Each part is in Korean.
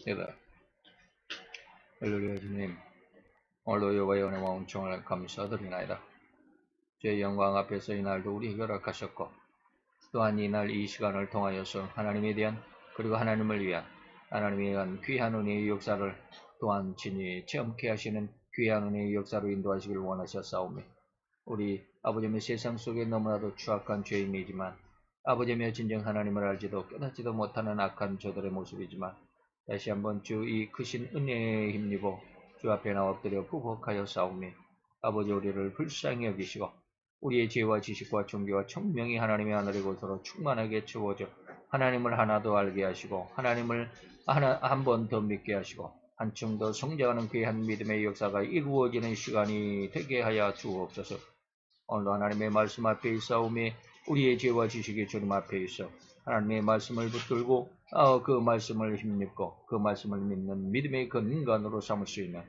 예다. 할렐루야 주님, 오늘도 여호와의 은혜와 은총을 감사드리나이다. 주의 영광 앞에서 이날도 우리에게 허락하셨고 또한 이날 이 시간을 통하여서 하나님에 대한 그리고 하나님을 위한 하나님에 대한 귀한 은혜의 역사를 또한 친히 체험케 하시는 귀한 은혜의 역사로 인도하시길 원하셨사오며 우리 아버지의 세상 속에 너무나도 추악한 죄인이지만 아버지며 진정 하나님을 알지도 깨닫지도 못하는 악한 저들의 모습이지만 다시 한번 주 이 크신 은혜에 힘입어 주 앞에 나와 엎드려 부복하여 싸우며 아버지 우리를 불쌍히 여기시고 우리의 죄와 지식과 종교와 청명이 하나님의 하늘의 곳으로 충만하게 채워져 하나님을 하나 더 알게 하시고 하나님을 한 번 더 믿게 하시고 한층 더 성장하는 귀한 믿음의 역사가 이루어지는 시간이 되게 하여 주옵소서. 오늘도 하나님의 말씀 앞에 있사오며 우리의 죄와 지식이 주님 앞에 있어 하나님의 말씀을 붙들고 그 말씀을 힘입고 그 말씀을 믿는 믿음의 근간으로 삼을 수 있는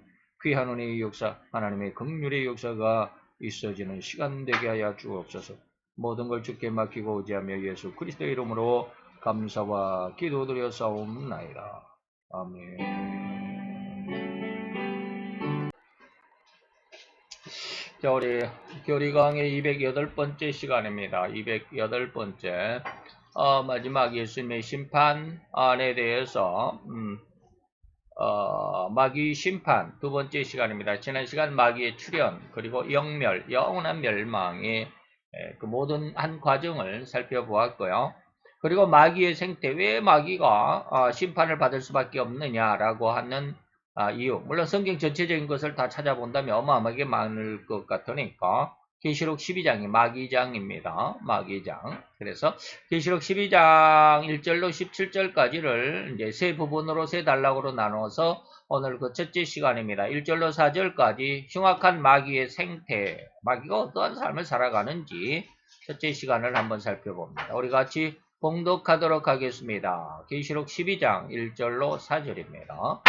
귀한 은혜의 역사, 하나님의 긍휼의 역사가 있어지는 시간 되게 하여 주옵소서. 모든 걸 주께 맡기고 의지하며 예수 그리스도의 이름으로 감사와 기도드려 싸움나이다. 아멘. 자, 우리 교리 강의 208번째 시간입니다. 208번째. 마지막 예수님의 심판에 대해서, 마귀 심판 두 번째 시간입니다. 지난 시간 마귀의 출현, 그리고 영멸, 영원한 멸망의 그 모든 한 과정을 살펴보았고요. 그리고 마귀의 생태, 왜 마귀가 심판을 받을 수밖에 없느냐라고 하는 이유, 물론 성경 전체적인 것을 다 찾아본다면 어마어마하게 많을 것 같으니까 계시록 12장이 마귀장입니다. 마귀장. 그래서 계시록 12장 1절로 17절까지를 이제 세 부분으로 세 단락으로 나눠서 오늘 그 첫째 시간입니다. 1절로 4절까지 흉악한 마귀의 생태, 마귀가 어떠한 삶을 살아가는지 첫째 시간을 한번 살펴봅니다. 우리 같이 봉독하도록 하겠습니다. 계시록 12장 1절로 4절입니다.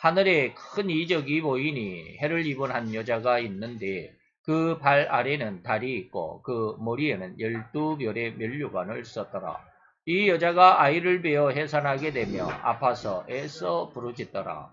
하늘에 큰 이적이 보이니 해를 입은 한 여자가 있는데 그 발 아래는 달이 있고 그 머리에는 12별의 면류관을 썼더라. 이 여자가 아이를 베어 해산하게 되며 아파서 애써 부르짖더라.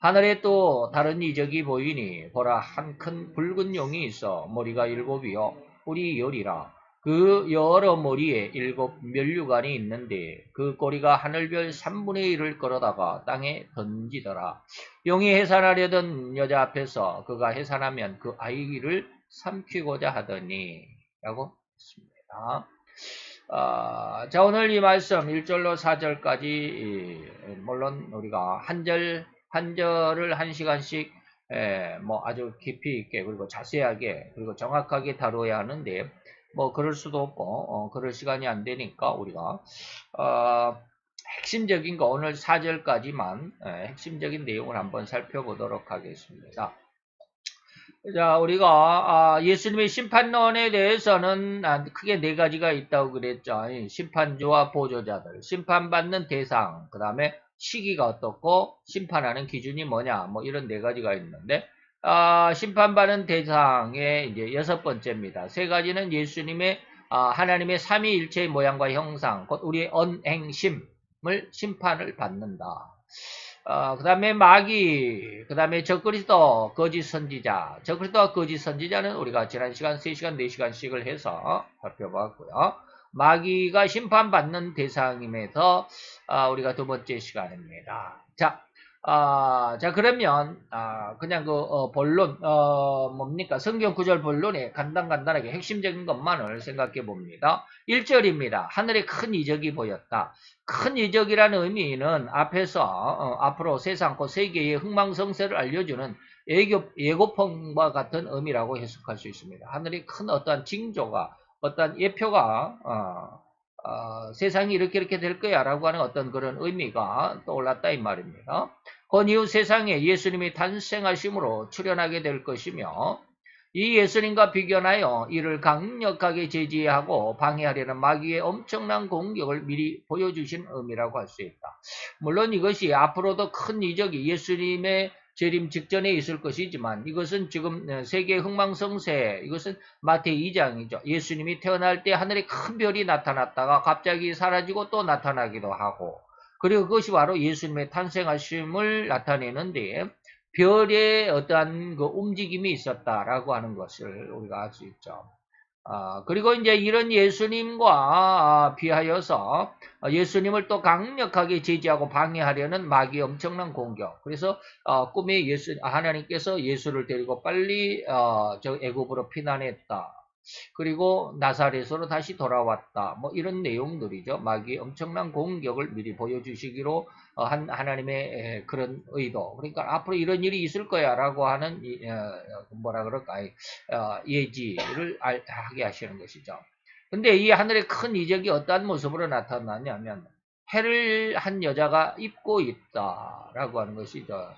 하늘에 또 다른 이적이 보이니 보라 한 큰 붉은 용이 있어 머리가 7이요 뿔이 10이라. 그 여러 머리에 7 면류관이 있는데 그 꼬리가 하늘별 3분의 1을 끌어다가 땅에 던지더라. 용이 해산하려던 여자 앞에서 그가 해산하면 그 아이를 삼키고자 하더니 라고 했습니다. 자, 오늘 이 말씀 1절로 4절까지 물론 우리가 한 절을 한 시간씩 뭐 아주 깊이 있게 그리고 자세하게 그리고 정확하게 다루어야 하는데 뭐 그럴 수도 없고 그럴 시간이 안 되니까 우리가 핵심적인 거 오늘 4절까지만 핵심적인 내용을 한번 살펴보도록 하겠습니다. 자, 우리가 예수님의 심판론에 대해서는 크게 네 가지가 있다고 그랬죠. 심판주와 보조자들, 심판받는 대상, 그 다음에 시기가 어떻고 심판하는 기준이 뭐냐, 뭐 이런 네 가지가 있는데 심판받는 대상의 이제 6번째입니다. 세 가지는 예수님의 하나님의 삼위일체의 모양과 형상, 곧 우리의 언행심을 심판을 받는다. 그 다음에 마귀, 그 다음에 적그리스도, 거짓 선지자. 적그리스도와 거짓 선지자는 우리가 지난 시간 3시간, 4시간씩을 해서 살펴봤고요. 마귀가 심판받는 대상임에서 우리가 두 번째 시간입니다. 자, 그러면 그냥 본론 뭡니까? 성경 구절 본론에 간단하게 핵심적인 것만을 생각해 봅니다. 1절입니다. 하늘에 큰 이적이 보였다. 큰 이적이라는 의미는 앞에서 앞으로 세상 곧 세계의 흥망성쇠를 알려주는 예고편과 같은 의미라고 해석할 수 있습니다. 하늘에 큰 어떠한 징조가 어떠한 예표가 세상이 이렇게 될 거야 라고 하는 어떤 그런 의미가 떠올랐다 이 말입니다. 그 이후 세상에 예수님이 탄생하심으로 출현하게 될 것이며 이 예수님과 비견하여 이를 강력하게 제지하고 방해하려는 마귀의 엄청난 공격을 미리 보여주신 의미라고 할 수 있다. 물론 이것이 앞으로도 큰 이적이 예수님의 재림 직전에 있을 것이지만 이것은 지금 세계 흥망성쇠, 이것은 마태이 2장이죠. 예수님이 태어날 때 하늘에 큰 별이 나타났다가 갑자기 사라지고 또 나타나기도 하고 그리고 그것이 바로 예수님의 탄생하심을 나타내는데 별의 어떠한 그 움직임이 있었다라고 하는 것을 우리가 알 수 있죠. 그리고 이제 이런 예수님과 비하여서 예수님을 또 강력하게 제지하고 방해하려는 마귀의 엄청난 공격. 그래서 꿈에 하나님께서 예수를 데리고 빨리 저 애굽으로 피난했다. 그리고 나사렛으로 다시 돌아왔다. 뭐 이런 내용들이죠. 마귀의 엄청난 공격을 미리 보여주시기로 한 하나님의 그런 의도. 그러니까 앞으로 이런 일이 있을 거야라고 하는 뭐라 그럴까 예지를 하게 하시는 것이죠. 근데 이 하늘의 큰 이적이 어떠한 모습으로 나타나냐면 해를 한 여자가 입고 있다라고 하는 것이죠.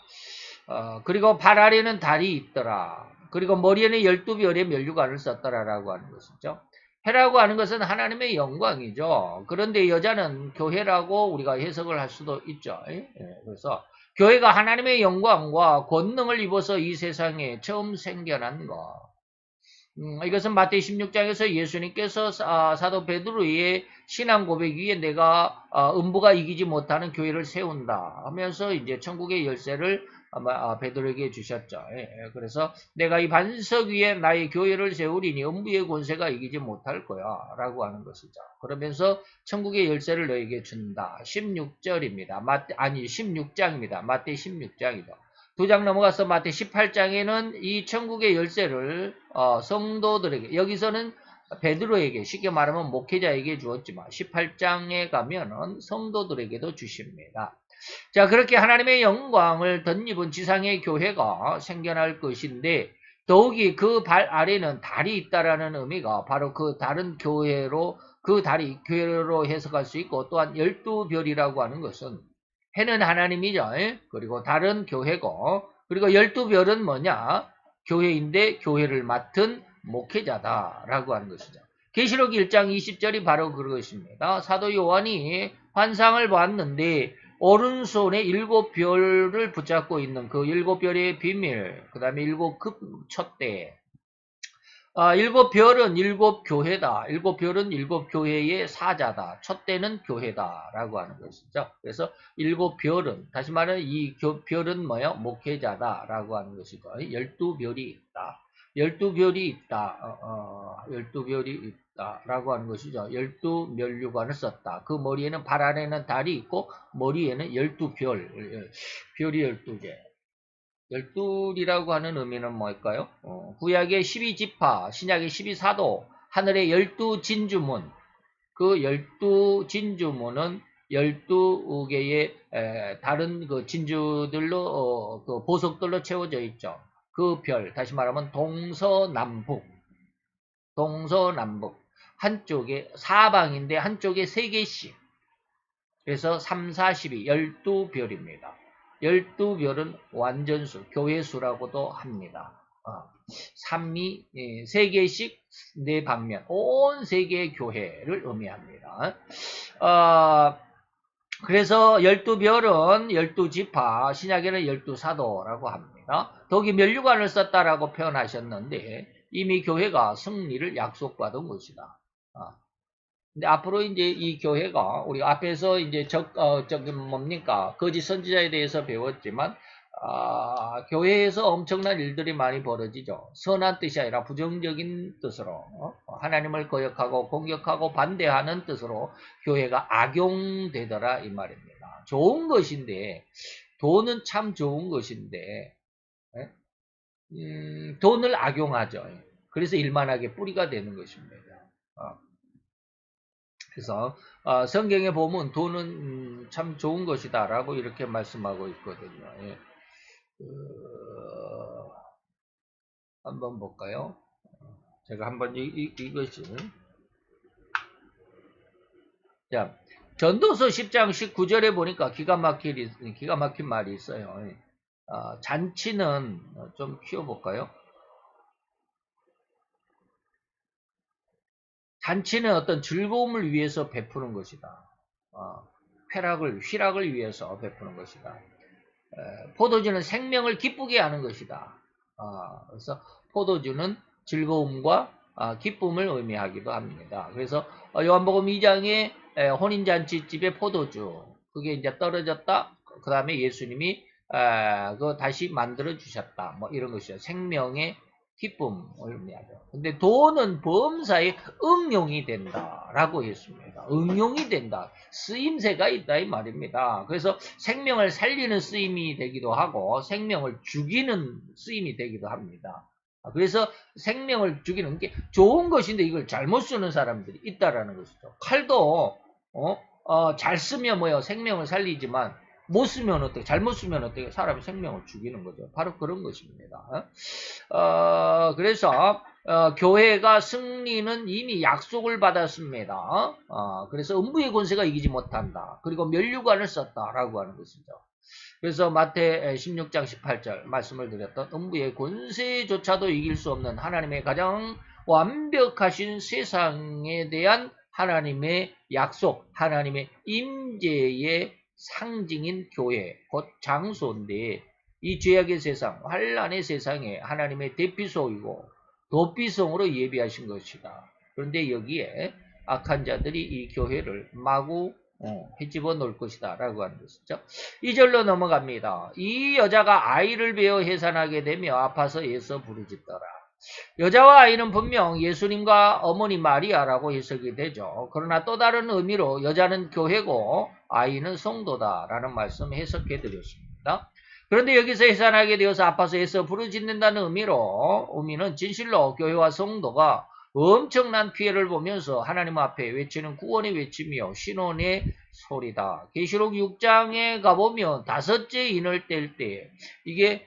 그리고 발 아래는 달이 있더라. 그리고 머리에는 12별의 면류관을 썼더라라고 하는 것이죠. 해라고 하는 것은 하나님의 영광이죠. 그런데 여자는 교회라고 우리가 해석을 할 수도 있죠. 그래서 교회가 하나님의 영광과 권능을 입어서 이 세상에 처음 생겨난 것. 이것은 마태 16장에서 예수님께서 사도 베드로의 신앙 고백 위에 내가 음부가 이기지 못하는 교회를 세운다 하면서 이제 천국의 열쇠를 베드로에게 주셨죠. 그래서 내가 이 반석 위에 나의 교회를 세우리니 음부의 권세가 이기지 못할 거야 라고 하는 것이죠. 그러면서 천국의 열쇠를 너에게 준다. 16절입니다. 16장입니다. 마태 16장이죠. 두 장 넘어가서 마태 18장에는 이 천국의 열쇠를 성도들에게, 여기서는 베드로에게, 쉽게 말하면 목회자에게 주었지만 18장에 가면은 성도들에게도 주십니다. 자, 그렇게 하나님의 영광을 덧입은 지상의 교회가 생겨날 것인데 더욱이 그 발 아래는 달이 있다라는 의미가 바로 그 다른 교회로, 그 달이 교회로 해석할 수 있고, 또한 12별이라고 하는 것은 해는 하나님이죠. 그리고 달은 교회고, 그리고 12별은 뭐냐? 교회인데 교회를 맡은 목회자다라고 하는 것이죠. 계시록 1장 20절이 바로 그것입니다. 사도 요한이 환상을 봤는데 오른손에 7별을 붙잡고 있는 그 7별의 비밀, 그 다음에 7급 촛대. 7별은 7교회다. 7별은 7교회의 사자다. 촛대는 교회다라고 하는 것이죠. 그래서 7별은, 다시 말하면 이 별은 뭐요? 목회자다라고 하는 것이고, 12별이 있다. 12별이 있다. 12별이 있다라고 하는 것이죠. 12면류관을 썼다. 그 머리에는 발 안에는 달이 있고 머리에는 12별, 별이 12개. 12이라고 하는 의미는 뭘까요? 구약의 12지파, 신약의 12사도, 하늘의 12진주문, 그 12진주문은 12개의 다른 그 진주들로, 그 보석들로 채워져 있죠. 그 별, 다시 말하면 동서남북. 한쪽에 사방인데 한쪽에 3개씩. 그래서 3, 4, 12, 12별입니다. 12별은 완전수, 교회수라고도 합니다. 3이 3개씩 4방면, 온 세계의 교회를 의미합니다. 그래서 12별은 12지파, 신약에는 12사도라고 합니다. 독이 면류관을 썼다라고 표현하셨는데 이미 교회가 승리를 약속받은 것이다. 근데 앞으로 이제 이 교회가 우리가 앞에서 이제 저기 뭡니까? 거짓 선지자에 대해서 배웠지만 교회에서 엄청난 일들이 많이 벌어지죠. 선한 뜻이 아니라 부정적인 뜻으로 하나님을 거역하고 공격하고 반대하는 뜻으로 교회가 악용되더라 이 말입니다. 좋은 것인데 돈은 참 좋은 것인데 돈을 악용하죠. 그래서 일만하게 뿌리가 되는 것입니다. 그래서 성경에 보면 돈은 참 좋은 것이다 라고 이렇게 말씀하고 있거든요. 예. 한번 볼까요? 제가 한번 이것을 자, 전도서 10장 19절에 보니까 기가 막힌 말이 있어요. 잔치는 좀 키워볼까요? 잔치는 어떤 즐거움을 위해서 베푸는 것이다. 쾌락을 위해서 베푸는 것이다. 포도주는 생명을 기쁘게 하는 것이다. 그래서 포도주는 즐거움과 기쁨을 의미하기도 합니다. 그래서 요한복음 2장에 혼인잔치집의 포도주, 그게 이제 떨어졌다. 그 다음에 예수님이 그 다시 만들어 주셨다. 뭐 이런 것이죠. 생명의 기쁨을 의미하죠. 근데 돈은 범사에 응용이 된다라고 했습니다. 응용이 된다. 쓰임새가 있다 이 말입니다. 그래서 생명을 살리는 쓰임이 되기도 하고 생명을 죽이는 쓰임이 되기도 합니다. 그래서 생명을 죽이는 게 좋은 것인데 이걸 잘못 쓰는 사람들이 있다라는 것이죠. 칼도 잘 쓰면 뭐요? 생명을 살리지만 못 쓰면 어떻게? 잘못 쓰면 어떻게? 사람의 생명을 죽이는 거죠. 바로 그런 것입니다. 그래서 교회가 승리는 이미 약속을 받았습니다. 그래서 음부의 권세가 이기지 못한다. 그리고 면류관을 썼다라고 하는 것이죠. 그래서 마태 16장 18절 말씀을 드렸던 음부의 권세조차도 이길 수 없는 하나님의 가장 완벽하신 세상에 대한 하나님의 약속, 하나님의 임재의 상징인 교회, 곧 장소인데 이 죄악의 세상, 환란의 세상에 하나님의 대피소이고 도피성으로 예비하신 것이다. 그런데 여기에 악한 자들이 이 교회를 마구 헤집어 놓을 것이다 라고 하는 것이죠. 2절로 넘어갑니다. 이 여자가 아이를 베어 해산하게 되며 아파서 애써 부르짖더라. 여자와 아이는 분명 예수님과 어머니 마리아라고 해석이 되죠. 그러나 또 다른 의미로 여자는 교회고 아이는 성도다라는 말씀 해석해 드렸습니다. 그런데 여기서 해산하게 되어서 아파서 애써 부르짖는다는 의미는 진실로 교회와 성도가 엄청난 피해를 보면서 하나님 앞에 외치는 구원의 외침이요 신원의 소리다. 계시록 6장에 가보면 다섯째 인을 뗄 때 이게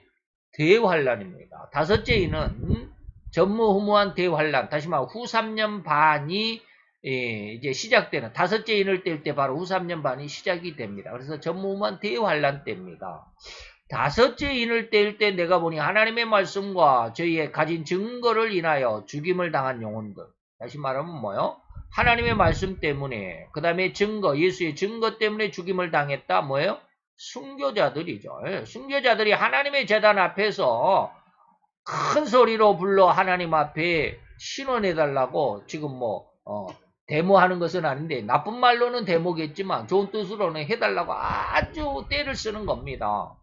대환란입니다. 다섯째 인은 전무후무한 대환란, 다시 말해 후 3년 반이 이제 시작되는 다섯째 인을 뗄 때 바로 후 3년 반이 시작이 됩니다. 그래서 전무후무한 대환란 때입니다. 다섯째 인을 뗄 때 내가 보니 하나님의 말씀과 저희의 가진 증거를 인하여 죽임을 당한 영혼들. 다시 말하면 뭐요? 하나님의 말씀 때문에, 그 다음에 증거, 예수의 증거 때문에 죽임을 당했다. 뭐예요? 순교자들이죠. 순교자들이 하나님의 제단 앞에서 큰 소리로 불러 하나님 앞에 신원해달라고 지금 데모하는 것은 아닌데 나쁜 말로는 데모겠지만 좋은 뜻으로는 해달라고 아주 떼를 쓰는 겁니다.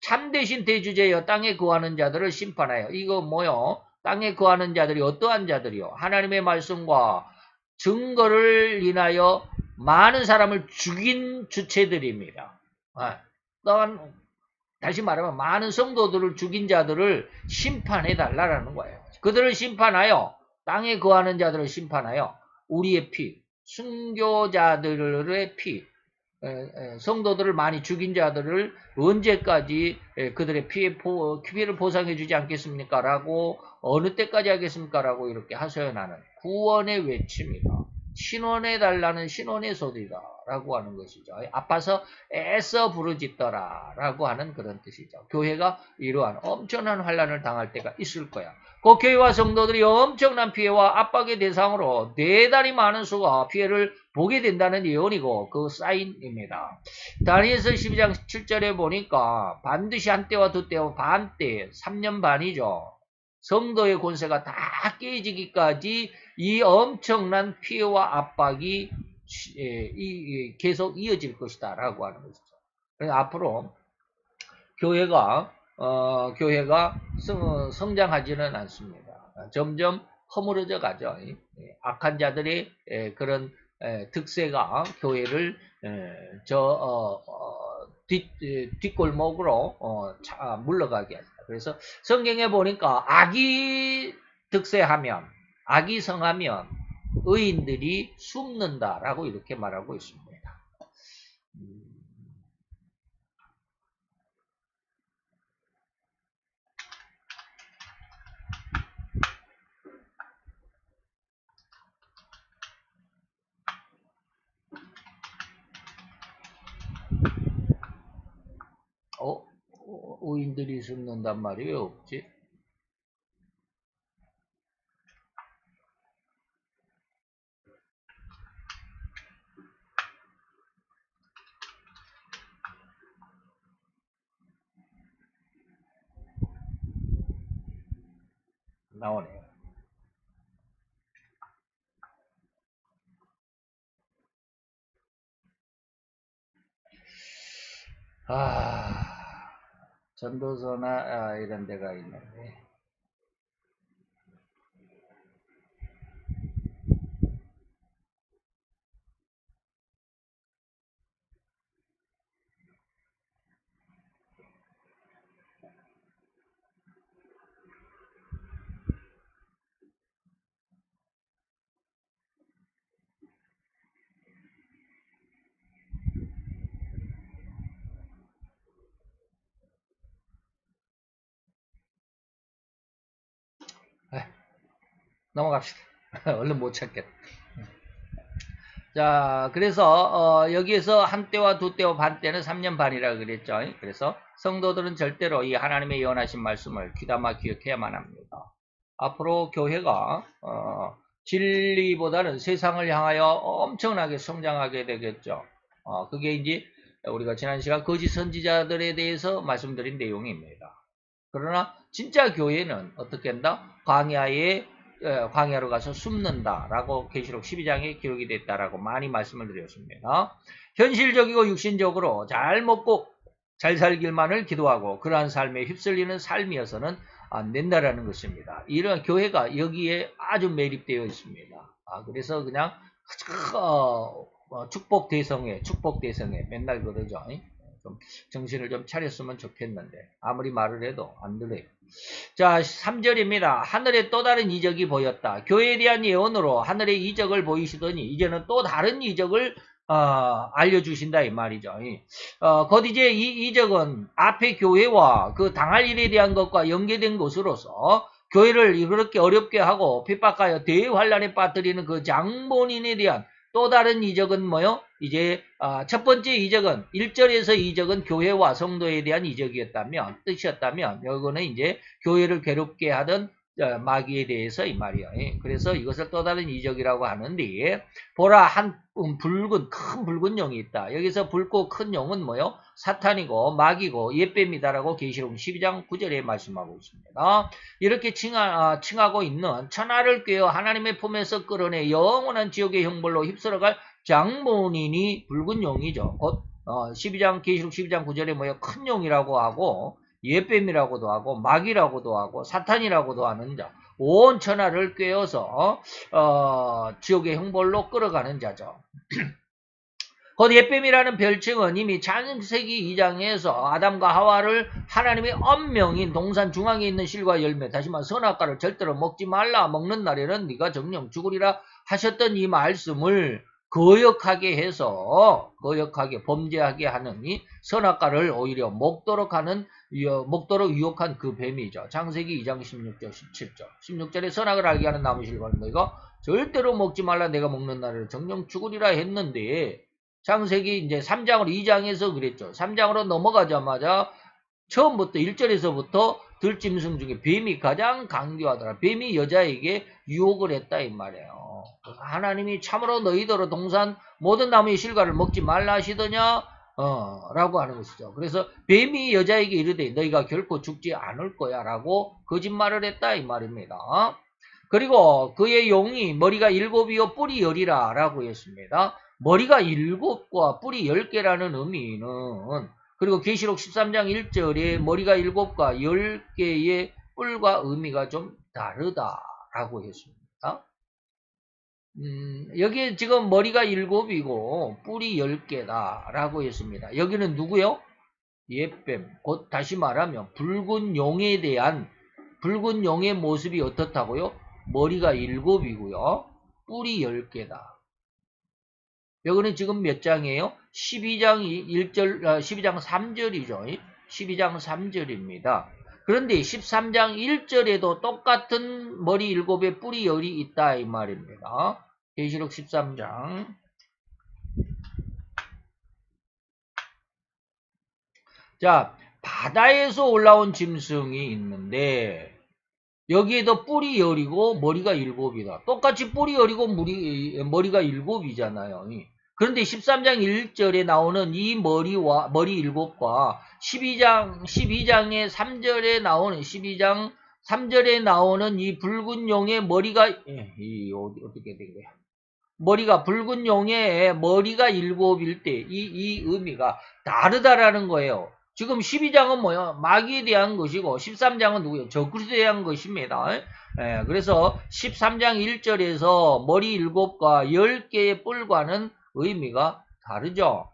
참되신 대주제여 땅에 거하는 자들을 심판하여. 이거 뭐요? 땅에 거하는 자들이 어떠한 자들이요? 하나님의 말씀과 증거를 인하여 많은 사람을 죽인 주체들입니다. 다시 말하면 많은 성도들을 죽인 자들을 심판해달라는 거예요. 그들을 심판하여 땅에 거하는 자들을 심판하여 우리의 피, 순교자들의 피, 성도들을 많이 죽인 자들을 언제까지 그들의 피해를 보상해 주지 않겠습니까? 라고 어느 때까지 하겠습니까? 라고 이렇게 하소연하는 구원의 외침이다. 신원해달라는 신원의 소리다 라고 하는 것이죠. 아파서 애써 부르짖더라 라고 하는 그런 뜻이죠. 교회가 이러한 엄청난 환란을 당할 때가 있을 거야. 그 교회와 성도들이 엄청난 피해와 압박의 대상으로 대단히 많은 수가 피해를 보게 된다는 예언이고 그 사인입니다. 다니엘서 12장 7절에 보니까 반드시 한때와 두때와 반때 3년 반이죠. 성도의 권세가 다 깨지기까지 이 엄청난 피해와 압박이 계속 이어질 것이다 라고 하는 것이죠. 그래서 앞으로 교회가 성장하지는 않습니다. 점점 허물어져 가죠. 악한 자들의 그런 특세가 교회를 뒷골목으로 물러가게 합니다. 그래서 성경에 보니까 악이 득세하면, 악이 성하면 의인들이 숨는다라고 이렇게 말하고 있습니다. 의인들이 숨는단 말이 왜 없지? 나오네요. 전도서나 이런 데가 있는데. 넘어갑시다. 얼른 못 찾겠다. 자, 그래서 여기에서 한 때와 두 때와 반 때는 3년 반이라 그랬죠. 그래서 성도들은 절대로 이 하나님의 예언하신 말씀을 귀담아 기억해야만 합니다. 앞으로 교회가 진리보다는 세상을 향하여 엄청나게 성장하게 되겠죠. 그게 이제 우리가 지난 시간 거짓 선지자들에 대해서 말씀드린 내용입니다. 그러나 진짜 교회는 어떻게 한다? 광야로 가서 숨는다라고 계시록 12장에 기록이 됐다라고 많이 말씀을 드렸습니다. 현실적이고 육신적으로 잘 먹고 잘 살길만을 기도하고 그러한 삶에 휩쓸리는 삶이어서는 안 된다라는 것입니다. 이런 교회가 여기에 아주 매립되어 있습니다. 그래서 그냥 축복 대성회 맨날 그러죠. 좀 정신을 좀 차렸으면 좋겠는데 아무리 말을 해도 안 들어요. 자, 3절입니다. 하늘에 또 다른 이적이 보였다. 교회에 대한 예언으로 하늘의 이적을 보이시더니 이제는 또 다른 이적을 알려주신다 이 말이죠. 곧 이제 이 이적은 앞에 교회와 그 당할 일에 대한 것과 연계된 것으로서 교회를 그렇게 어렵게 하고 핍박하여 대환란에 빠뜨리는 그 장본인에 대한 또 다른 이적은 뭐요? 이제 첫 번째 이적은 1절에서 이적은 교회와 성도에 대한 이적이었다면 뜻이었다면 이거는 이제 교회를 괴롭게 하던 마귀에 대해서 이 말이에요. 그래서 이것을 또 다른 이적이라고 하는데 보라 한 큰 붉은 용이 있다. 여기서 붉고 큰 용은 뭐요? 사탄이고 마귀고 옛뱀이다라고 계시록 12장 9절에 말씀하고 있습니다. 이렇게 칭하고 있는 천하를 꿰어 하나님의 품에서 끌어내 영원한 지옥의 형벌로 휩쓸어갈 장본인이 붉은 용이죠. 곧 12장 계시록 12장 9절에 뭐요? 큰 용이라고 하고 옛뱀이라고도 하고 마귀라고도 하고 사탄이라고도 하는 자. 온 천하를 꿰어서 지옥의 형벌로 끌어가는 자죠. 곧 옛뱀이라는 별칭은 이미 창세기 2장에서 아담과 하와를 하나님의 엄명인 동산 중앙에 있는 실과 열매, 다시 말해 선악과를 절대로 먹지 말라, 먹는 날에는 네가 정령 죽으리라 하셨던 이 말씀을 거역하게 해서 범죄하게 하는 이 선악과를 오히려 먹도록 유혹한 그 뱀이죠. 창세기 2장 16절 17절 16절에 선악을 알게 하는 나무 실과는 너희가 절대로 먹지 말라, 내가 먹는 날에는 정령 죽으리라 했는데 창세기 이제 3장으로 2장에서 그랬죠. 3장으로 넘어가자마자 처음부터 1절에서부터 들짐승 중에 뱀이 가장 강교하더라. 뱀이 여자에게 유혹을 했다 이 말이에요. 하나님이 참으로 너희더러 동산 모든 나무의 실과를 먹지 말라 하시더냐? 라고 하는 것이죠. 그래서 뱀이 여자에게 이르되 너희가 결코 죽지 않을 거야 라고 거짓말을 했다 이 말입니다. 그리고 그의 용이 머리가 7이요 뿔이 10이라 라고 했습니다. 머리가 7과 뿔이 10개라는 의미는 그리고 계시록 13장 1절에 머리가 7과 10개의 뿔과 의미가 좀 다르다라고 했습니다. 여기에 지금 머리가 7이고 뿔이 10개다라고 했습니다. 여기는 누구요? 옛뱀. 곧 다시 말하면 붉은 용의 모습이 어떻다고요? 머리가 7이고요. 뿔이 10개다. 여기는 지금 몇 장이에요? 12장 12장 3절이죠. 12장 3절입니다. 그런데 13장 1절에도 똑같은 머리 7에 뿔이 10이 있다 이 말입니다. 계시록 13장. 자, 바다에서 올라온 짐승이 있는데 여기에도 뿔이 10이고 머리가 7이다. 똑같이 뿔이 10이고 머리가 7이잖아요. 그런데 13장 1절에 나오는 이 머리 7과 12장의 3절에 나오는 12장 3절에 나오는 이 붉은 용의 머리가 어떻게 된 거야? 머리가 붉은 용의 머리가 7일 때 이 의미가 다르다라는 거예요. 지금 12장은 뭐예요? 마귀에 대한 것이고 13장은 누구예요? 적그리스도에 대한 것입니다. 예, 그래서 13장 1절에서 머리 7과 10개의 뿔과는 의미가 다르죠.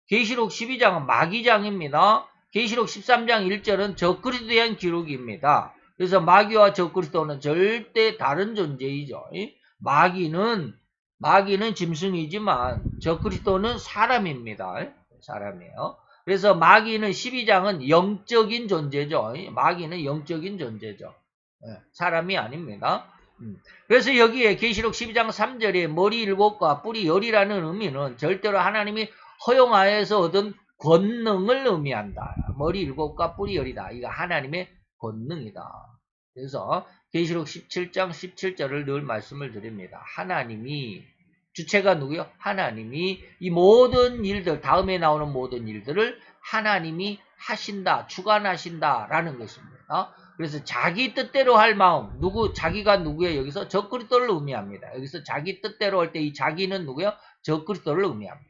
계시록 12장은 마귀장입니다. 계시록 13장 1절은 적그리스도에 대한 기록입니다. 그래서 마귀와 적그리스도는 절대 다른 존재이죠. 마귀는 짐승이지만 적그리스도는 사람입니다. 사람이에요. 그래서 마귀는 12장은 영적인 존재죠. 마귀는 영적인 존재죠. 사람이 아닙니다. 그래서 여기에 계시록 12장 3절에 머리 7과 뿔이 10이라는 의미는 절대로 하나님이 허용하여서 얻은 권능을 의미한다. 머리 7과 뿔이 10이다. 이거 하나님의 권능이다. 그래서 계시록 17장 17절을 늘 말씀을 드립니다. 하나님이 주체가 누구요? 하나님이 이 모든 일들, 다음에 나오는 모든 일들을 하나님이 하신다, 주관하신다라는 것입니다. 그래서 자기 뜻대로 할 마음, 자기가 누구예요? 여기서 적그리스도를 의미합니다. 여기서 자기 뜻대로 할 때 이 자기는 누구예요? 적그리스도를 의미합니다.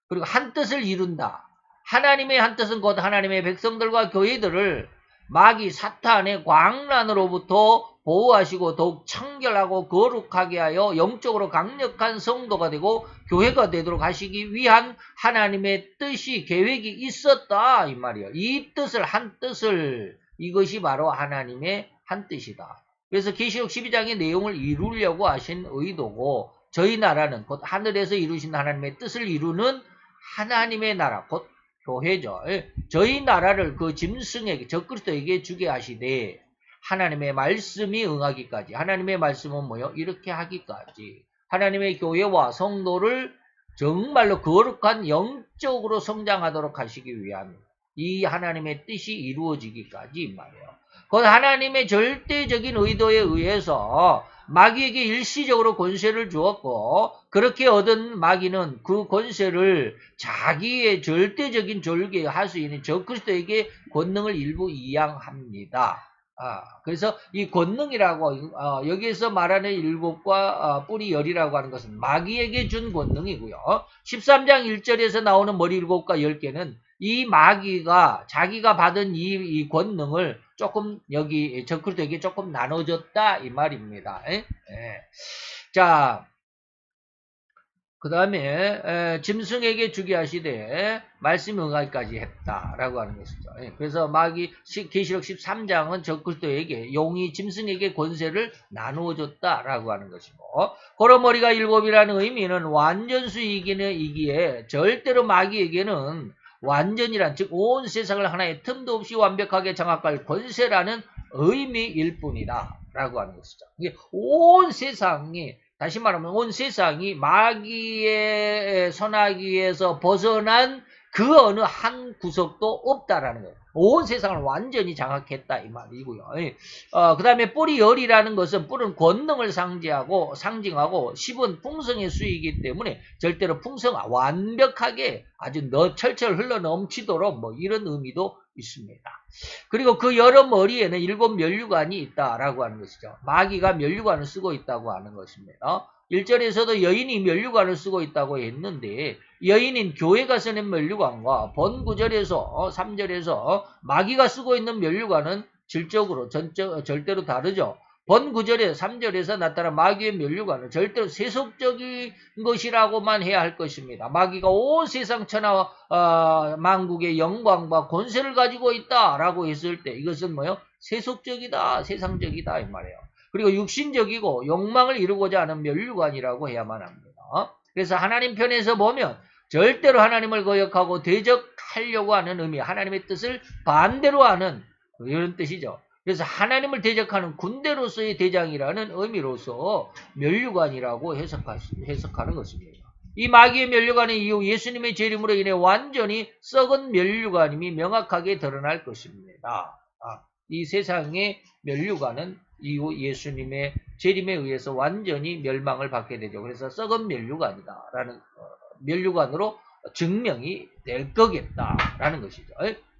그리고 한 뜻을 이룬다. 하나님의 한 뜻은 곧 하나님의 백성들과 교회들을 마귀 사탄의 광란으로부터 보호하시고 더욱 청결하고 거룩하게 하여 영적으로 강력한 성도가 되고 교회가 되도록 하시기 위한 하나님의 뜻이 계획이 있었다 이 말이에요. 이 뜻을 한 뜻을 이것이 바로 하나님의 한 뜻이다. 그래서 계시록 12장의 내용을 이루려고 하신 의도고 저희 나라는 곧 하늘에서 이루신 하나님의 뜻을 이루는 하나님의 나라 곧 교회죠. 저희 나라를 그 짐승에게 적그리스도에게 주게 하시되 하나님의 말씀이 응하기까지 하나님의 말씀은 뭐요? 이렇게 하기까지 하나님의 교회와 성도를 정말로 거룩한 영적으로 성장하도록 하시기 위한 이 하나님의 뜻이 이루어지기까지 말이에요. 곧 하나님의 절대적인 의도에 의해서 마귀에게 일시적으로 권세를 주었고 그렇게 얻은 마귀는 그 권세를 자기의 절대적인 졸게 할 수 있는 적그리스도에게 권능을 일부 이양합니다. 그래서 이 권능이라고 여기에서 말하는 7과 뿔이 10이라고 하는 것은 마귀에게 준 권능이고요. 13장 1절에서 나오는 머리 7과 10개는 이 마귀가 자기가 받은 이 권능을 조금 여기 적그리스도에게 조금 나눠줬다 이 말입니다. 자, 그 다음에 짐승에게 주게 하시되 말씀 응하기까지 했다라고 하는 것이죠. 그래서 마귀 계시록 13장은 적그리스도에게 용이 짐승에게 권세를 나누어 줬다라고 하는 것이고 고로머리가 7이라는 의미는 완전수이기에 절대로 마귀에게는 완전이란 즉 온 세상을 하나의 틈도 없이 완벽하게 장악할 권세라는 의미일 뿐이다 라고 하는 것이죠. 이게 온 세상이 다시 말하면 온 세상이 마귀의 선악기에서 벗어난 그 어느 한 구석도 없다라는 거예요. 온 세상을 완전히 장악했다 이 말이고요. 그 다음에 뿔이 10이라는 것은 뿔은 권능을 상징하고 10은 풍성의 수이기 때문에 절대로 완벽하게 아주 철철 흘러 넘치도록 뭐 이런 의미도 있습니다. 그리고 그 여러 머리에는 7 면류관이 있다라고 하는 것이죠. 마귀가 면류관을 쓰고 있다고 하는 것입니다. 1절에서도 여인이 면류관을 쓰고 있다고 했는데 여인인 교회가 쓰는 면류관과 본 9절에서 3절에서 마귀가 쓰고 있는 면류관은 질적으로 절대로 다르죠. 본 9절에 3절에서 나타난 마귀의 면류관은 절대로 세속적인 것이라고만 해야 할 것입니다. 마귀가 온 세상 천하 만국의 영광과 권세를 가지고 있다라고 했을 때 이것은 뭐요? 세속적이다, 세상적이다 이 말이에요. 그리고 육신적이고 욕망을 이루고자 하는 면류관이라고 해야만 합니다. 그래서 하나님 편에서 보면 절대로 하나님을 거역하고 대적하려고 하는 의미, 하나님의 뜻을 반대로 하는 이런 뜻이죠. 그래서 하나님을 대적하는 군대로서의 대장이라는 의미로서 면류관이라고 해석하는 것입니다. 이 마귀의 면류관은 이후 예수님의 재림으로 인해 완전히 썩은 면류관임이 명확하게 드러날 것입니다. 이 세상의 면류관은 이후 예수님의 재림에 의해서 완전히 멸망을 받게 되죠. 그래서 썩은 면류관이다라는 면류관으로 증명이 될 거겠다라는 것이죠.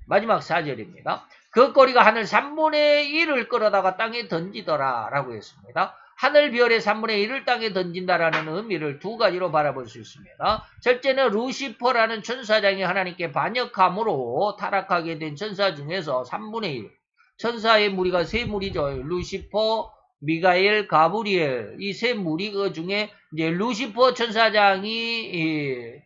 마지막 4절입니다. 그 꼬리가 하늘 3분의 1을 끌어다가 땅에 던지더라 라고 했습니다. 하늘별의 3분의 1을 땅에 던진다라는 의미를 두 가지로 바라볼 수 있습니다. 첫째는 루시퍼라는 천사장이 하나님께 반역함으로 타락하게 된 천사 중에서 3분의 1. 천사의 무리가 세 무리죠. 루시퍼, 미가엘, 가브리엘 이 세 무리 그 중에 이제 루시퍼 천사장이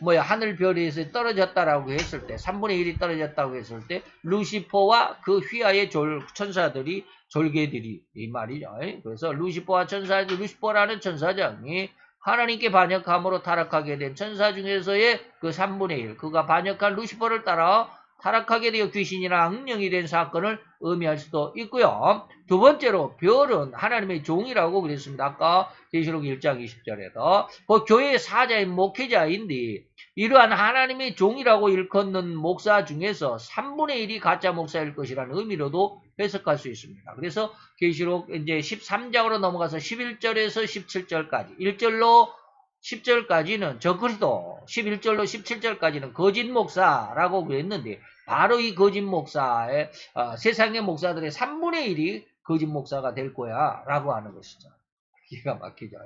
하늘별에서 떨어졌다라고 했을 때 3분의 1이 떨어졌다고 했을 때 루시퍼와 그 휘하의 천사들이 졸개들이 이 말이죠. 그래서 루시퍼라는 천사장이 하나님께 반역함으로 타락하게 된 천사 중에서의 그 3분의 1 그가 반역한 루시퍼를 따라 타락하게 되어 귀신이나 악령이 된 사건을 의미할 수도 있고요. 두 번째로 별은 하나님의 종이라고 그랬습니다. 아까 계시록 1장 20절에도 그 교회의 사자인 목회자인데 이러한 하나님의 종이라고 일컫는 목사 중에서 3분의 1이 가짜 목사일 것이라는 의미로도 해석할 수 있습니다. 그래서 계시록 이제 13장으로 넘어가서 11절에서 17절까지 1절로 10절까지는 적그리스도, 11절로 17절까지는 거짓 목사라고 그랬는데 바로 이 거짓 목사의 세상의 목사들의 3분의 1이 거짓 목사가 될 거야 라고 하는 것이죠. 기가 막히죠.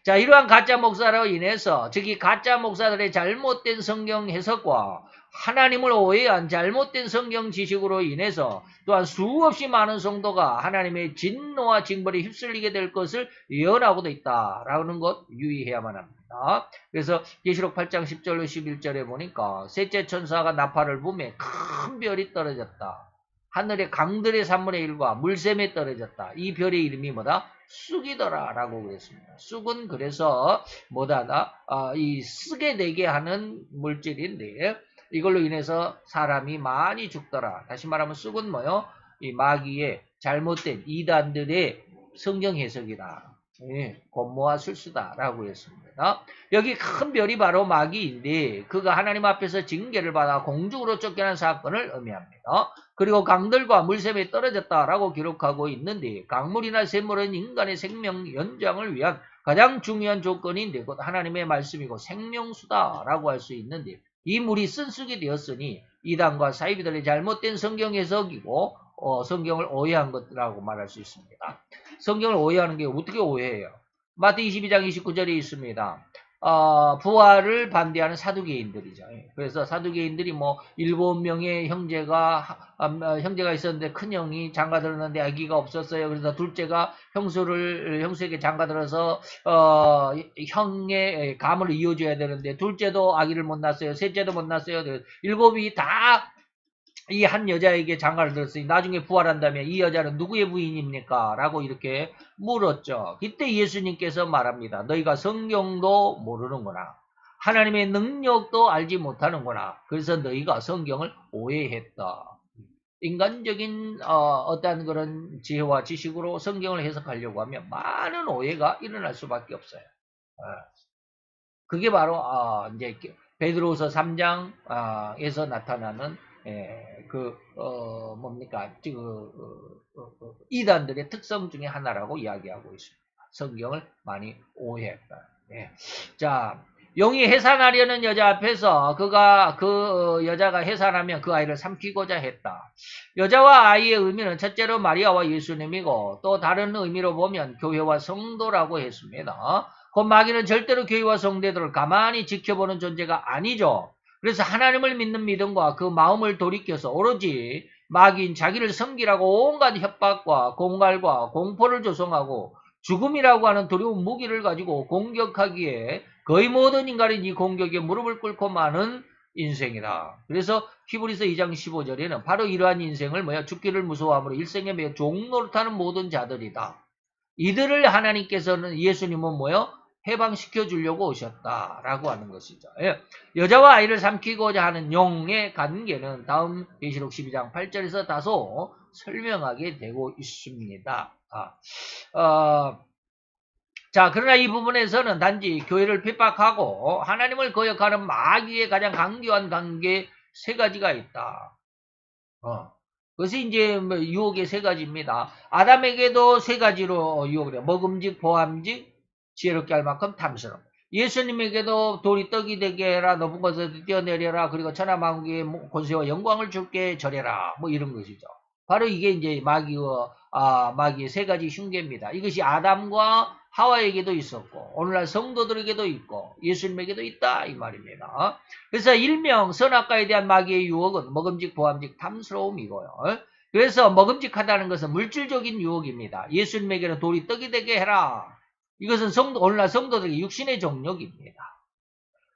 자, 이러한 가짜 목사로 인해서 즉이 가짜 목사들의 잘못된 성경 해석과 하나님을 오해한 잘못된 성경 지식으로 인해서 또한 수없이 많은 성도가 하나님의 진노와 징벌에 휩쓸리게 될 것을 예언하고도 있다라는 것 유의해야만 합니다. 그래서 계시록 8장 10절로 11절에 보니까 셋째 천사가 나팔을 부매 큰 별이 떨어졌다. 하늘의 강들의 3분의 1과 물샘에 떨어졌다. 이 별의 이름이 뭐다? 쑥이더라 라고 그랬습니다. 쑥은 그래서 이 쓰게 되게 하는 물질인데 이걸로 인해서 사람이 많이 죽더라. 다시 말하면 쑥은 뭐요? 이 마귀의 잘못된 이단들의 성경 해석이다. 권모와 술수다라고 했습니다. 여기 큰 별이 바로 마귀인데 그가 하나님 앞에서 징계를 받아 공중으로 쫓겨난 사건을 의미합니다. 그리고 강들과 물샘에 떨어졌다라고 기록하고 있는데 강물이나 샘물은 인간의 생명 연장을 위한 가장 중요한 조건인데 곧 하나님의 말씀이고 생명수다라고 할 수 있는데 이 물이 쓴쑥이 되었으니 이단과 사이비들의 잘못된 성경 해석이고 성경을 오해한 것이라고 말할 수 있습니다. 성경을 오해하는 게 어떻게 오해해요? 마태 22장 29절에 있습니다. 부활을 반대하는 사두개인들이죠. 그래서 사두개인들이 7명의 형제가 있었는데 큰 형이 장가들었는데 아기가 없었어요. 그래서 둘째가 형수에게 장가들어서 형의 감을 이어줘야 되는데 둘째도 아기를 못 낳았어요. 셋째도 못 낳았어요. 7이 다 이 한 여자에게 장가를 들었으니 나중에 부활한다면 이 여자는 누구의 부인입니까? 라고 이렇게 물었죠. 이때 예수님께서 말합니다. 너희가 성경도 모르는구나. 하나님의 능력도 알지 못하는구나. 그래서 너희가 성경을 오해했다. 인간적인 어떠한 그런 지혜와 지식으로 성경을 해석하려고 하면 많은 오해가 일어날 수밖에 없어요. 그게 바로 이제 베드로후서 3장에서 나타나는 이단들의 특성 중에 하나라고 이야기하고 있습니다. 성경을 많이 오해했다. 자, 용이 해산하려는 여자 앞에서 그 여자가 해산하면 그 아이를 삼키고자 했다. 여자와 아이의 의미는 첫째로 마리아와 예수님이고 또 다른 의미로 보면 교회와 성도라고 했습니다. 곧 마귀는 절대로 교회와 성도들을 가만히 지켜보는 존재가 아니죠. 그래서 하나님을 믿는 믿음과 그 마음을 돌이켜서 오로지 마귀인 자기를 섬기라고 온갖 협박과 공갈과 공포를 조성하고 죽음이라고 하는 두려운 무기를 가지고 공격하기에 거의 모든 인간이 이 공격에 무릎을 꿇고 마는 인생이다. 그래서 히브리서 2장 15절에는 바로 이러한 인생을 죽기를 무서워함으로 일생에 매여 종노릇하는 모든 자들이다. 이들을 하나님께서는 예수님은 해방시켜 주려고 오셨다라고 하는 것이죠. 여자와 아이를 삼키고자 하는 용의 관계는 다음 계시록 12장 8절에서 다소 설명하게 되고 있습니다. 자, 그러나 이 부분에서는 단지 교회를 핍박하고 하나님을 거역하는 마귀의 가장 강교한 관계 세 가지가 있다. 그것이 이제 유혹의 세 가지입니다. 아담에게도 세 가지로 유혹을 해요. 먹음직, 보암직, 지혜롭게 할 만큼 탐스러움. 예수님에게도 돌이 떡이 되게 해라. 높은 곳에서 뛰어내려라. 그리고 천하만국의 권세와 영광을 줄게 절해라. 이런 것이죠. 바로 이게 이제 마귀의 세 가지 흉계입니다. 이것이 아담과 하와에게도 있었고 오늘날 성도들에게도 있고 예수님에게도 있다 이 말입니다. 그래서 일명 선악과에 대한 마귀의 유혹은 먹음직, 보암직, 탐스러움이고요. 그래서 먹음직하다는 것은 물질적인 유혹입니다. 예수님에게는 돌이 떡이 되게 해라. 이것은 오늘날 성도들에게 육신의 정욕입니다.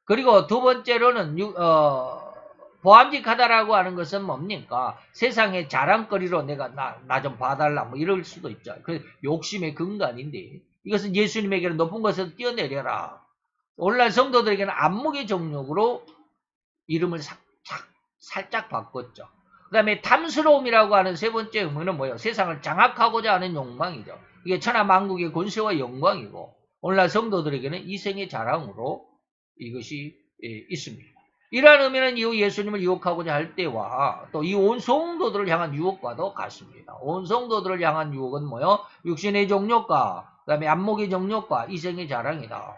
그리고 두 번째로는 보암직하다라고 하는 것은 뭡니까? 세상의 자랑거리로 내가 나 좀 봐달라 뭐 이럴 수도 있죠. 그 욕심의 근간인데 이것은 예수님에게는 높은 것에서 뛰어내려라. 오늘날 성도들에게는 안목의 정욕으로 이름을 살짝 바꿨죠. 그 다음에 탐스러움이라고 하는 세 번째 의미는 뭐예요? 세상을 장악하고자 하는 욕망이죠. 이게 천하만국의 권세와 영광이고 오늘날 성도들에게는 이생의 자랑으로 이것이 있습니다. 이러한 의미는 이후 예수님을 유혹하고자 할 때와 또 이 온 성도들을 향한 유혹과도 같습니다. 온 성도들을 향한 유혹은 뭐요? 육신의 정욕과 그 다음에 안목의 정욕과 이생의 자랑이다.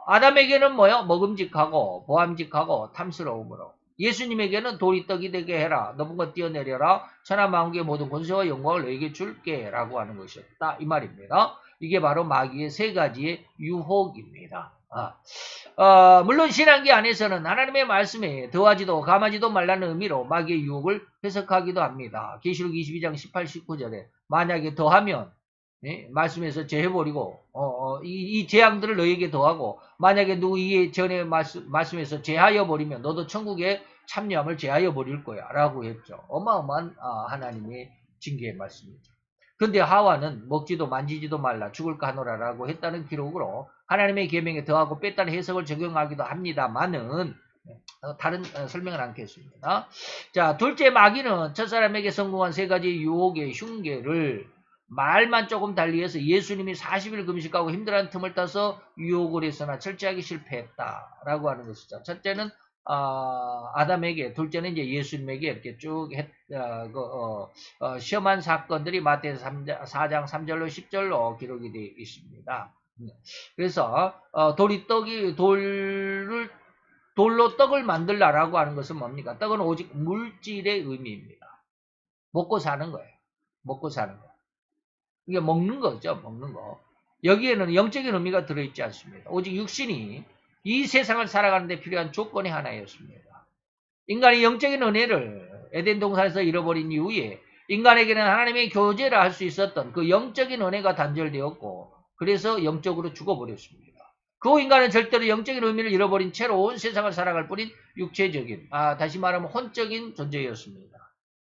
아담에게는 뭐요? 먹음직하고 보암직하고 탐스러움으로. 예수님에게는 돌이 떡이 되게 해라. 높은 것 뛰어내려라. 천하만국의 모든 권세와 영광을 너에게 줄게 라고 하는 것이었다. 이 말입니다. 이게 바로 마귀의 세 가지의 유혹입니다. 물론 신앙기 안에서는 하나님의 말씀에 더하지도 감하지도 말라는 의미로 마귀의 유혹을 해석하기도 합니다. 계시록 22장 18, 19절에 만약에 더하면 말씀에서 제해버리고 이 재앙들을 너에게 더하고 만약에 누구 이 전에 말씀에서 제하여 버리면 너도 천국에 참여함을 제하여 버릴 거야 라고 했죠. 어마어마한 하나님의 징계의 말씀이죠. 근데 하와는 먹지도 만지지도 말라 죽을까 하노라 라고 했다는 기록으로 하나님의 계명에 더하고 뺐다는 해석을 적용하기도 합니다만은 다른 설명을 않겠습니다. 자, 둘째 마귀는 첫사람에게 성공한 세 가지 유혹의 흉계를 말만 조금 달리해서 예수님이 40일 금식하고 힘들어하는 틈을 타서 유혹을 했으나 철저하게 실패했다라고 하는 것이죠. 첫째는 아담에게, 둘째는 이제 예수님에게 이렇게 쭉 시험한 사건들이 마태서 4장 3절로 10절로 기록이 되어 있습니다. 그래서 돌로 떡을 만들라라고 하는 것은 뭡니까? 떡은 오직 물질의 의미입니다. 먹고 사는 거예요. 먹고 사는 거. 이게 먹는 거죠. 먹는 거. 여기에는 영적인 의미가 들어있지 않습니다. 오직 육신이 이 세상을 살아가는데 필요한 조건의 하나였습니다. 인간이 영적인 은혜를 에덴 동산에서 잃어버린 이후에 인간에게는 하나님의 교제를 할 수 있었던 그 영적인 은혜가 단절되었고 그래서 영적으로 죽어버렸습니다. 그 인간은 절대로 영적인 의미를 잃어버린 채로 온 세상을 살아갈 뿐인 육체적인, 다시 말하면 혼적인 존재였습니다.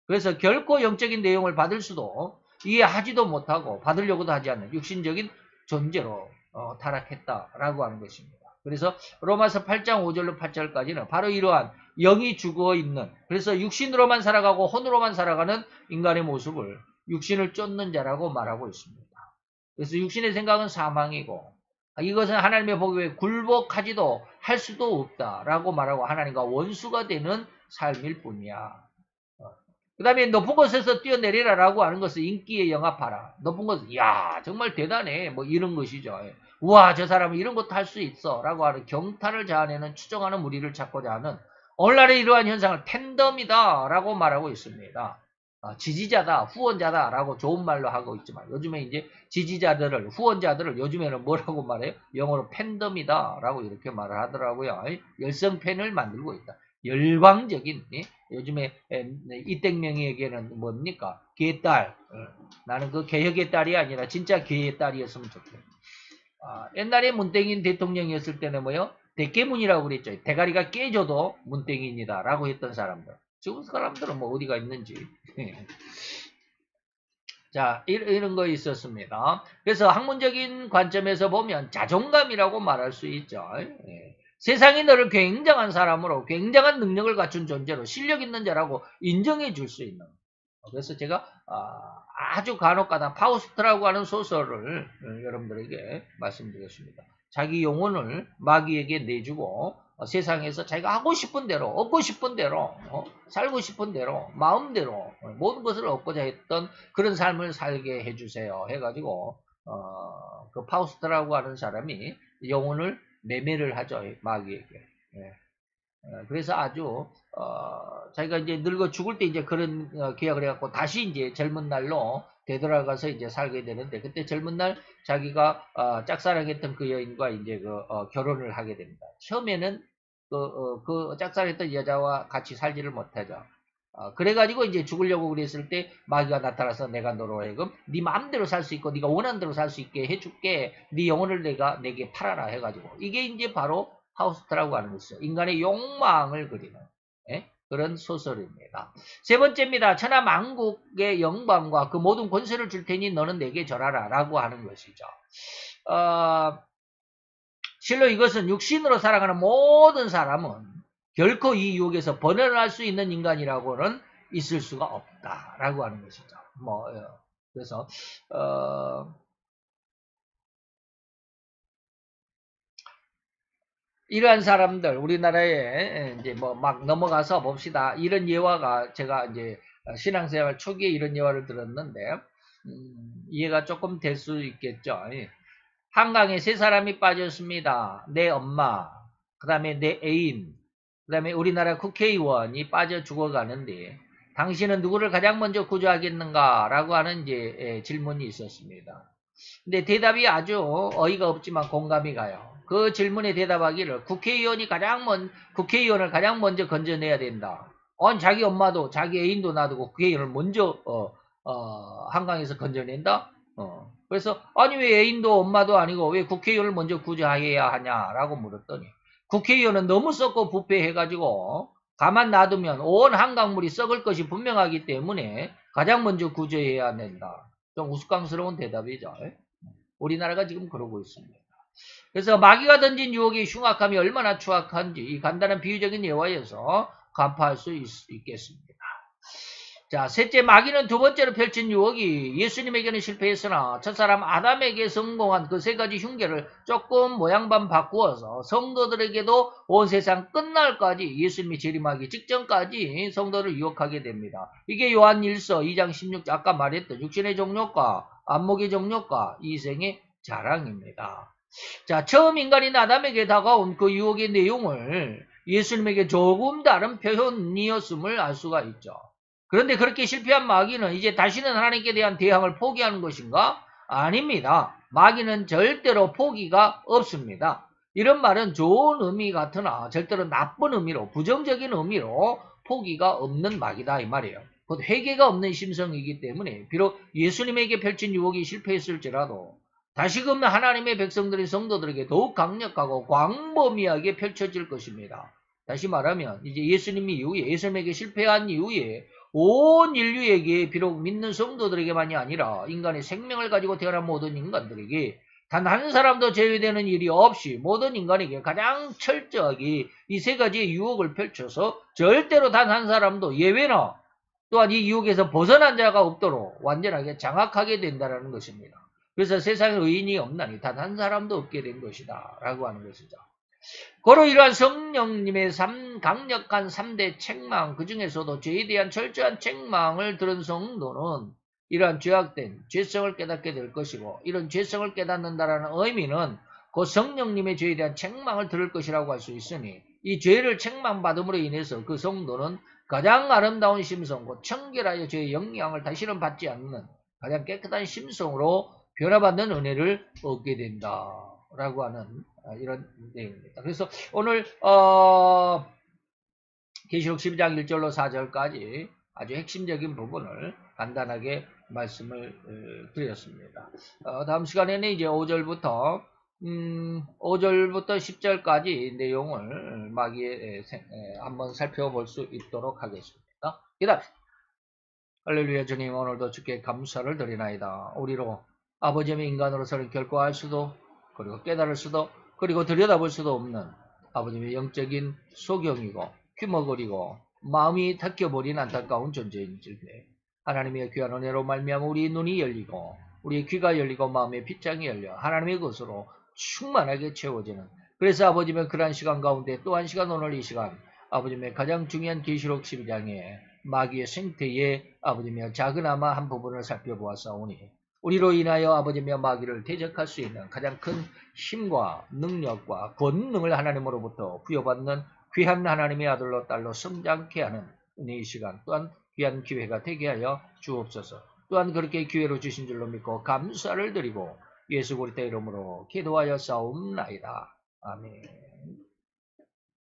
그래서 결코 영적인 내용을 받을 수도 이해하지도 못하고 받으려고도 하지 않는 육신적인 존재로 타락했다라고 하는 것입니다. 그래서 로마서 8장 5절로 8절까지는 바로 이러한 영이 죽어있는, 그래서 육신으로만 살아가고 혼으로만 살아가는 인간의 모습을 육신을 쫓는 자라고 말하고 있습니다. 그래서 육신의 생각은 사망이고 이것은 하나님의 복음에 굴복하지도 할 수도 없다라고 말하고 하나님과 원수가 되는 삶일 뿐이야. 그 다음에 높은 곳에서 뛰어내리라라고 하는 것은 인기에 영합하라. 높은 곳, 이야 정말 대단해 뭐 이런 것이죠. 우와 저 사람은 이런 것도 할 수 있어 라고 하는 경탄을 자아내는 추정하는 무리를 찾고자 하는 오늘날의 이러한 현상을 팬덤이다 라고 말하고 있습니다. 지지자다 후원자다 라고 좋은 말로 하고 있지만 요즘에 이제 지지자들을 후원자들을 요즘에는 뭐라고 말해요? 영어로 팬덤이다 라고 이렇게 말을 하더라고요. 열성팬을 만들고 있다. 열광적인, 요즘에 이땡명이에게는 뭡니까? 개딸. 나는 그 개혁의 딸이 아니라 진짜 개의 딸이었으면 좋겠다. 옛날에 문땡인 대통령이었을 때는 뭐요? 대깨문이라고 그랬죠. 대가리가 깨져도 문땡입니다. 라고 했던 사람들. 지금 사람들은 뭐 어디가 있는지. 자, 이런 거 있었습니다. 그래서 학문적인 관점에서 보면 자존감이라고 말할 수 있죠. 세상이 너를 굉장한 사람으로, 굉장한 능력을 갖춘 존재로, 실력 있는 자라고 인정해 줄 수 있는. 그래서 제가 아주 간혹가다 파우스트라고 하는 소설을 여러분들에게 말씀드렸습니다. 자기 영혼을 마귀에게 내주고 세상에서 자기가 하고 싶은 대로, 얻고 싶은 대로, 살고 싶은 대로, 마음대로 모든 것을 얻고자 했던 그런 삶을 살게 해주세요. 해가지고 그 파우스트라고 하는 사람이 영혼을 매매를 하죠. 마귀에게. 그래서 아주 자기가 이제 늙어 죽을 때 이제 그런 계약을 해갖고 다시 이제 젊은 날로 되돌아가서 이제 살게 되는데 그때 젊은 날 자기가 짝사랑했던 그 여인과 이제 결혼을 하게 됩니다. 처음에는 그 짝사랑했던 여자와 같이 살지를 못하죠. 그래가지고 이제 죽으려고 그랬을 때 마귀가 나타나서 내가 너로 하여금 네 마음대로 살 수 있고 네가 원하는 대로 살 수 있게 해줄게. 네 영혼을 내게 팔아라 해가지고 이게 이제 바로 하우스트라고 하는 것이죠. 인간의 욕망을 그리는 그런 소설입니다. 세 번째입니다. 천하 만국의 영광과 그 모든 권세를 줄 테니 너는 내게 절하라 라고 하는 것이죠. 실로 이것은 육신으로 살아가는 모든 사람은 결코 이 유혹에서 벗어날 수 있는 인간이라고는 있을 수가 없다라고 하는 것이죠. 그래서 이러한 사람들 우리나라에 이제 막 넘어가서 봅시다. 이런 예화가 제가 이제 신앙생활 초기에 이런 예화를 들었는데 이해가 조금 될 수 있겠죠. 한강에 세 사람이 빠졌습니다. 내 엄마, 그 다음에 내 애인, 그 다음에 우리나라 국회의원이 빠져 죽어가는데 당신은 누구를 가장 먼저 구조하겠는가? 라고 하는 이제 질문이 있었습니다. 근데 대답이 아주 어이가 없지만 공감이 가요. 그 질문에 대답하기를 국회의원을 가장 먼저 건져내야 된다. 자기 엄마도 자기 애인도 놔두고 국회의원을 먼저 한강에서 건져낸다? 그래서 아니 왜 애인도 엄마도 아니고 왜 국회의원을 먼저 구조해야 하냐라고 물었더니 국회의원은 너무 썩고 부패해가지고 가만 놔두면 온 한강물이 썩을 것이 분명하기 때문에 가장 먼저 구조해야 된다. 좀 우스꽝스러운 대답이죠. 우리나라가 지금 그러고 있습니다. 그래서 마귀가 던진 유혹의 흉악함이 얼마나 추악한지 이 간단한 비유적인 예화에서 간파할 수 있겠습니다. 자, 셋째, 마귀는 두 번째로 펼친 유혹이 예수님에게는 실패했으나 첫사람 아담에게 성공한 그 세 가지 흉계를 조금 모양반 바꾸어서 성도들에게도 온 세상 끝날까지 예수님이 재림하기 직전까지 성도를 유혹하게 됩니다. 이게 요한 1서 2장 16절 아까 말했던 육신의 정욕과 안목의 정욕과 이생의 자랑입니다. 자, 처음 인간인 아담에게 다가온 그 유혹의 내용을 예수님에게 조금 다른 표현이었음을 알 수가 있죠. 그런데 그렇게 실패한 마귀는 이제 다시는 하나님께 대한 대항을 포기하는 것인가? 아닙니다. 마귀는 절대로 포기가 없습니다. 이런 말은 좋은 의미 같으나 절대로 나쁜 의미로 부정적인 의미로 포기가 없는 마귀다 이 말이에요. 곧 회개가 없는 심성이기 때문에 비록 예수님에게 펼친 유혹이 실패했을지라도 다시금 하나님의 백성들인 성도들에게 더욱 강력하고 광범위하게 펼쳐질 것입니다. 다시 말하면 이제 예수님에게 실패한 이후에 온 인류에게 비록 믿는 성도들에게만이 아니라 인간의 생명을 가지고 태어난 모든 인간들에게 단 한 사람도 제외되는 일이 없이 모든 인간에게 가장 철저하게 이 세 가지의 유혹을 펼쳐서 절대로 단 한 사람도 예외나 또한 이 유혹에서 벗어난 자가 없도록 완전하게 장악하게 된다는 것입니다. 그래서 세상에 의인이 없나니 단 한 사람도 없게 된 것이다 라고 하는 것이죠. 고로 이러한 성령님의 강력한 3대 책망, 그 중에서도 죄에 대한 철저한 책망을 들은 성도는 이러한 죄악된 죄성을 깨닫게 될 것이고, 이런 죄성을 깨닫는다라는 의미는 그 성령님의 죄에 대한 책망을 들을 것이라고 할 수 있으니, 이 죄를 책망받음으로 인해서 그 성도는 가장 아름다운 심성, 곧 청결하여 죄의 영향을 다시는 받지 않는 가장 깨끗한 심성으로 변화받는 은혜를 얻게 된다라고 하는 이런 내용입니다. 그래서 오늘 계시록 12장 1절로 4절까지 아주 핵심적인 부분을 간단하게 말씀을 드렸습니다. 다음 시간에는 이제 5절부터 10절까지 내용을 마귀에 한번 살펴볼 수 있도록 하겠습니다. 기다립시다. 할렐루야. 주님, 오늘도 주께 감사를 드리나이다. 우리로 아버지의 인간으로서는 결코 알 수도 그리고 깨달을 수도 그리고 들여다볼 수도 없는 아버지의 영적인 소경이고 귀머거리고 마음이 닫혀버린 안타까운 존재인지에 하나님의 귀한 은혜로 말미암아 우리 눈이 열리고 우리의 귀가 열리고 마음의 빗장이 열려 하나님의 것으로 충만하게 채워지는, 그래서 아버지의 그러한 시간 가운데 또 한 시간, 오늘 이 시간 아버지의 가장 중요한 계시록 12장에 마귀의 생태의 아버지며 작은아마 한 부분을 살펴보았사오니 우리로 인하여 아버지며 마귀를 대적할 수 있는 가장 큰 힘과 능력과 권능을 하나님으로부터 부여받는 귀한 하나님의 아들로 딸로 성장케 하는 은혜의 시간 또한 귀한 기회가 되게 하여 주옵소서. 또한 그렇게 기회로 주신 줄로 믿고 감사를 드리고 예수 그리스도의 이름으로 기도하여 싸움나이다. 아멘.